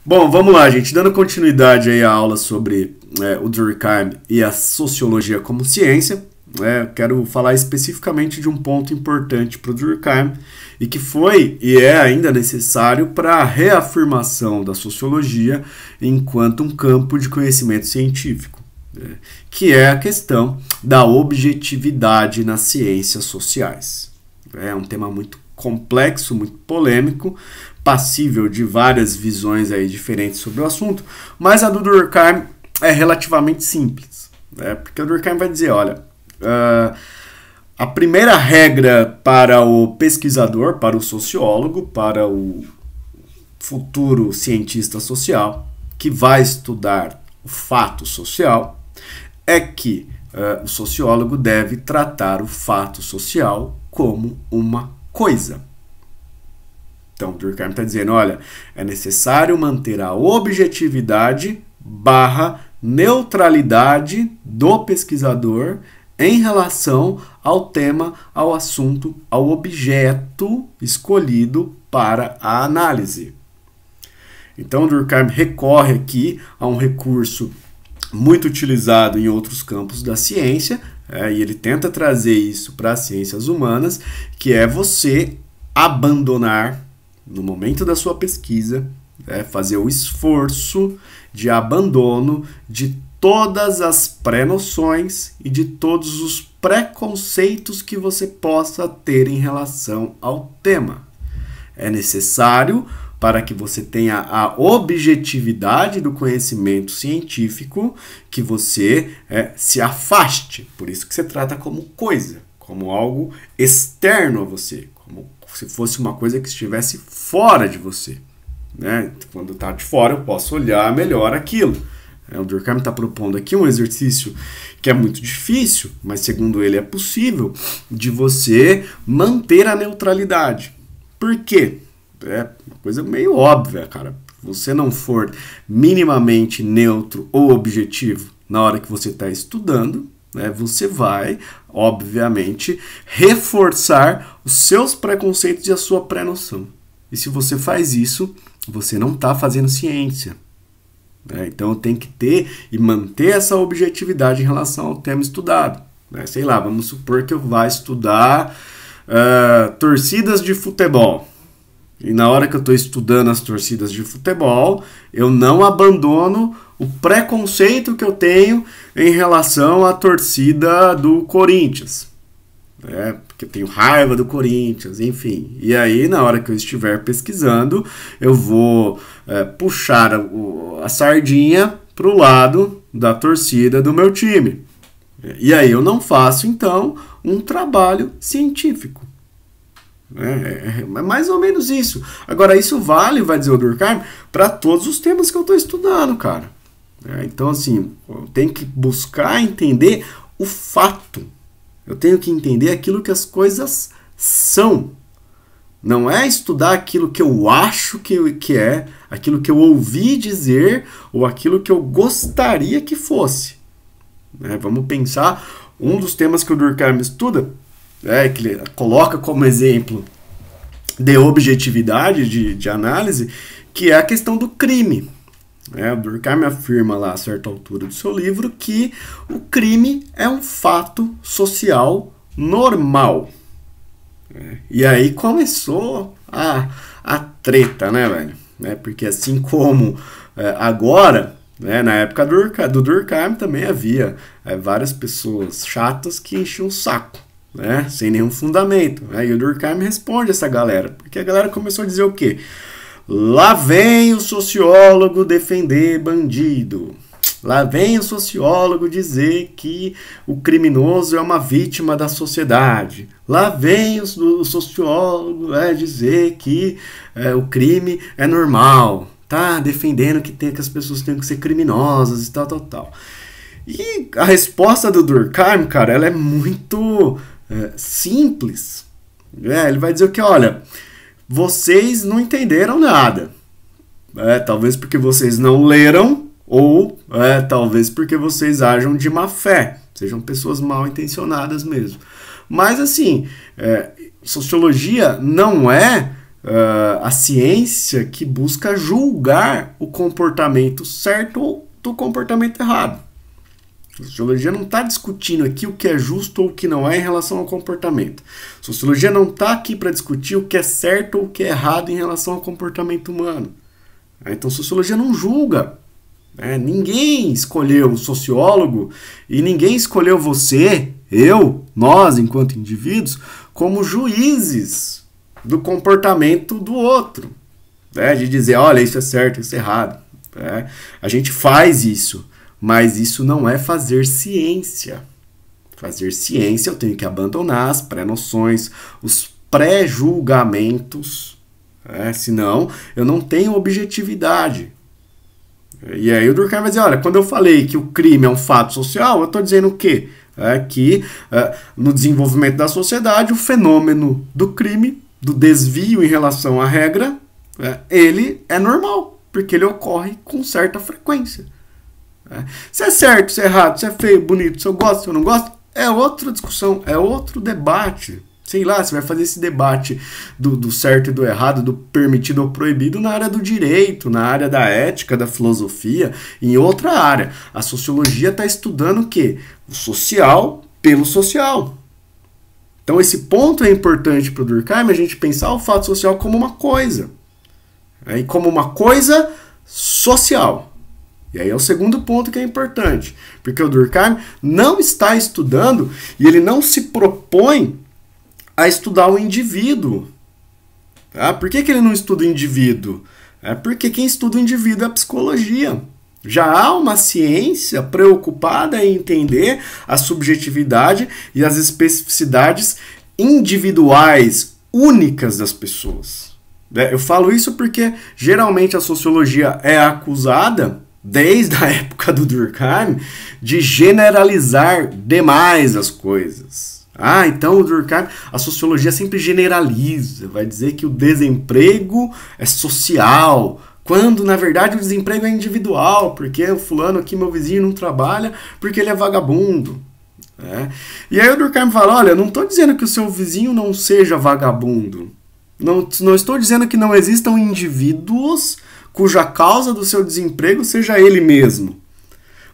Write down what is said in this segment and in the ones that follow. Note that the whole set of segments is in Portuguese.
Bom, vamos lá, gente. Dando continuidade aí à aula sobre o Durkheim e a sociologia como ciência, eu quero falar especificamente de um ponto importante para o Durkheim e que foi e é ainda necessário para a reafirmação da sociologia enquanto um campo de conhecimento científico, que é a questão da objetividade nas ciências sociais. É um tema muito complexo, muito polêmico, passível de várias visões aí diferentes sobre o assunto, mas a do Durkheim é relativamente simples, porque o Durkheim vai dizer, olha, a primeira regra para o pesquisador, para o sociólogo, para o futuro cientista social, que vai estudar o fato social, é que o sociólogo deve tratar o fato social como uma coisa. Então, o Durkheim está dizendo, olha, é necessário manter a objetividade / neutralidade do pesquisador em relação ao tema, ao assunto, ao objeto escolhido para a análise. Então, o Durkheim recorre aqui a um recurso muito utilizado em outros campos da ciência, e ele tenta trazer isso para as ciências humanas, que é você abandonar, no momento da sua pesquisa, fazer o esforço de abandono de todas as pré-noções e de todos os preconceitos que você possa ter em relação ao tema. É necessário para que você tenha a objetividade do conhecimento científico, que você se afaste. Por isso que você trata como coisa, como algo externo a você, como se fosse uma coisa que estivesse fora de você. Quando está de fora, eu posso olhar melhor aquilo. O Durkheim está propondo aqui um exercício que é muito difícil, mas segundo ele é possível, de você manter a neutralidade. Por quê? É uma coisa meio óbvia, cara. Se você não for minimamente neutro ou objetivo na hora que você está estudando, você vai, obviamente, reforçar os seus preconceitos e a sua pré-noção. E se você faz isso, você não está fazendo ciência. Então tem que ter e manter essa objetividade em relação ao tema estudado. Sei lá, vamos supor que eu vá estudar torcidas de futebol. E na hora que eu estou estudando as torcidas de futebol, eu não abandono o preconceito que eu tenho em relação à torcida do Corinthians. Porque eu tenho raiva do Corinthians, enfim. E aí, na hora que eu estiver pesquisando, eu vou puxar a sardinha para o lado da torcida do meu time. E aí eu não faço, então, um trabalho científico. É mais ou menos isso. Agora, isso vale, vai dizer o Durkheim, para todos os temas que eu estou estudando, cara. Então, assim, eu tenho que buscar entender o fato. Eu tenho que entender aquilo que as coisas são. Não é estudar aquilo que eu acho que é, aquilo que eu ouvi dizer ou aquilo que eu gostaria que fosse. Vamos pensar, um dos temas que o Durkheim estuda, que ele coloca como exemplo de objetividade de análise, que é a questão do crime. O Durkheim afirma lá a certa altura do seu livro que o crime é um fato social normal. E aí começou a treta, velho? Porque assim como agora, na época do Durkheim também havia várias pessoas chatas que enchiam o saco, sem nenhum fundamento. E o Durkheim responde essa galera, porque a galera começou a dizer o quê? Lá vem o sociólogo defender bandido. Lá vem o sociólogo dizer que o criminoso é uma vítima da sociedade. Lá vem o sociólogo dizer que o crime é normal. Tá defendendo que as pessoas têm que ser criminosas e tal. E a resposta do Durkheim, cara, ela é muito simples. Ele vai dizer o que, olha, vocês não entenderam nada. Talvez porque vocês não leram ou talvez porque vocês ajam de má fé. Sejam pessoas mal intencionadas mesmo. Mas assim, sociologia não é a ciência que busca julgar o comportamento certo ou do comportamento errado. A sociologia não está discutindo aqui o que é justo ou o que não é em relação ao comportamento. A sociologia não está aqui para discutir o que é certo ou o que é errado em relação ao comportamento humano. Então, a sociologia não julga. Ninguém escolheu o sociólogo e ninguém escolheu você, eu, nós, enquanto indivíduos, como juízes do comportamento do outro. De dizer, olha, isso é certo, isso é errado. A gente faz isso. Mas isso não é fazer ciência. Fazer ciência eu tenho que abandonar as pré-noções, os pré-julgamentos, senão eu não tenho objetividade. E aí o Durkheim vai dizer, olha, quando eu falei que o crime é um fato social, eu estou dizendo o quê? Que no desenvolvimento da sociedade, o fenômeno do crime, do desvio em relação à regra, ele é normal, porque ele ocorre com certa frequência. Se é certo, se é errado, se é feio, bonito, se eu gosto, se eu não gosto, é outra discussão, é outro debate. Sei lá, você vai fazer esse debate do certo e do errado, do permitido ou proibido na área do direito, na área da ética, da filosofia, em outra área. A sociologia está estudando o quê? O social pelo social. Então esse ponto é importante para o Durkheim, a gente pensar o fato social como uma coisa. E como uma coisa social. E aí é o segundo ponto que é importante, porque o Durkheim não está estudando e ele não se propõe a estudar o indivíduo. Por que ele não estuda o indivíduo? Porque quem estuda o indivíduo é a psicologia. Já há uma ciência preocupada em entender a subjetividade e as especificidades individuais, únicas das pessoas. Eu falo isso porque geralmente a sociologia é acusada desde a época do Durkheim, de generalizar demais as coisas. Então o Durkheim, a sociologia sempre generaliza, vai dizer que o desemprego é social, quando na verdade o desemprego é individual, porque o fulano aqui, meu vizinho, não trabalha porque ele é vagabundo. E aí o Durkheim fala, olha, não estou dizendo que o seu vizinho não seja vagabundo, não estou dizendo que não existam indivíduos cuja causa do seu desemprego seja ele mesmo.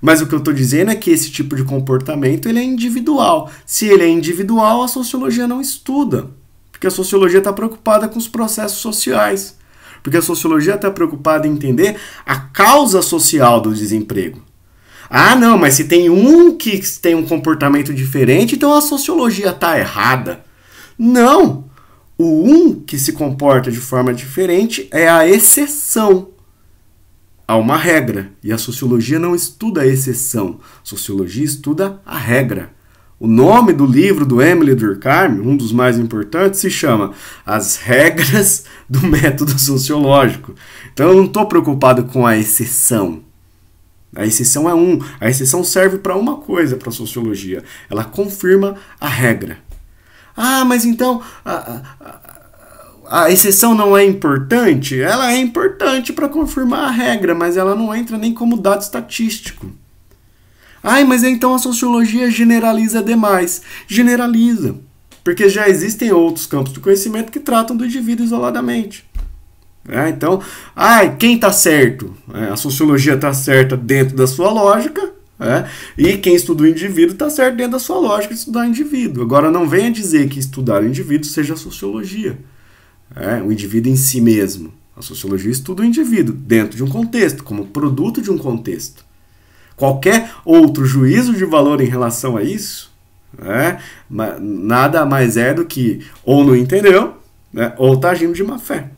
Mas o que eu estou dizendo é que esse tipo de comportamento ele é individual. Se ele é individual, a sociologia não estuda. Porque a sociologia está preocupada com os processos sociais. Porque a sociologia está preocupada em entender a causa social do desemprego. Não, mas se tem um que tem um comportamento diferente, então a sociologia está errada. Não! O que se comporta de forma diferente é a exceção a uma regra. E a sociologia não estuda a exceção. A sociologia estuda a regra. O nome do livro do Emile Durkheim, um dos mais importantes, se chama As Regras do Método Sociológico. Então eu não estou preocupado com a exceção. A exceção é a exceção serve para uma coisa para a sociologia. Ela confirma a regra. Mas então a exceção não é importante? Ela é importante para confirmar a regra, mas ela não entra nem como dado estatístico. Mas então a sociologia generaliza demais. Generaliza, porque já existem outros campos de conhecimento que tratam do indivíduo isoladamente. Então, quem está certo? A sociologia está certa dentro da sua lógica, e quem estuda o indivíduo está certo dentro da sua lógica de estudar o indivíduo. Agora, não venha dizer que estudar o indivíduo seja a sociologia. O indivíduo em si mesmo. A sociologia estuda o indivíduo dentro de um contexto, como produto de um contexto. Qualquer outro juízo de valor em relação a isso, nada mais é do que ou não entendeu, ou está agindo de má fé.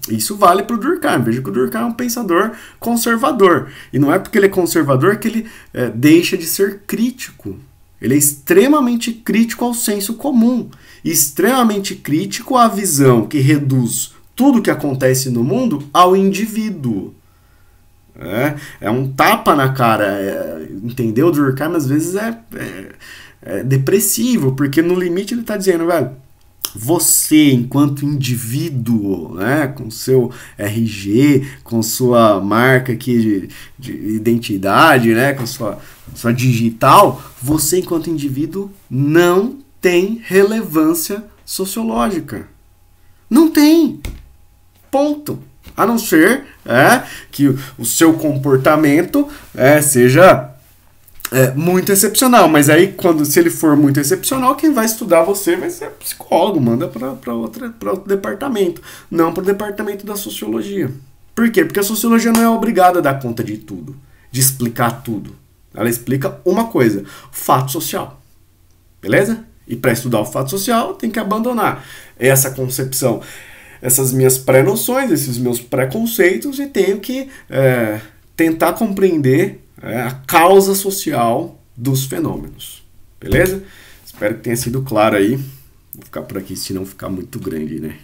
Isso vale para o Durkheim. Veja que o Durkheim é um pensador conservador. E não é porque ele é conservador que ele deixa de ser crítico. Ele é extremamente crítico ao senso comum. Extremamente crítico à visão que reduz tudo o que acontece no mundo ao indivíduo. É um tapa na cara. Entender o Durkheim às vezes é depressivo, porque no limite ele está dizendo, velho, você, enquanto indivíduo, com seu RG, com sua marca aqui de identidade, com sua digital, você, enquanto indivíduo, não tem relevância sociológica. Não tem. Ponto. A não ser que o seu comportamento seja muito excepcional. Mas aí, se ele for muito excepcional, quem vai estudar você vai ser psicólogo. Manda para outro departamento. Não para o departamento da sociologia. Por quê? Porque a sociologia não é obrigada a dar conta de tudo, de explicar tudo. Ela explica uma coisa, fato social. Beleza? E para estudar o fato social, tem que abandonar essa concepção, essas minhas pré-noções, esses meus preconceitos, e tenho que tentar compreender a causa social dos fenômenos. Beleza? Espero que tenha sido claro aí. Vou ficar por aqui, senão ficar muito grande, né?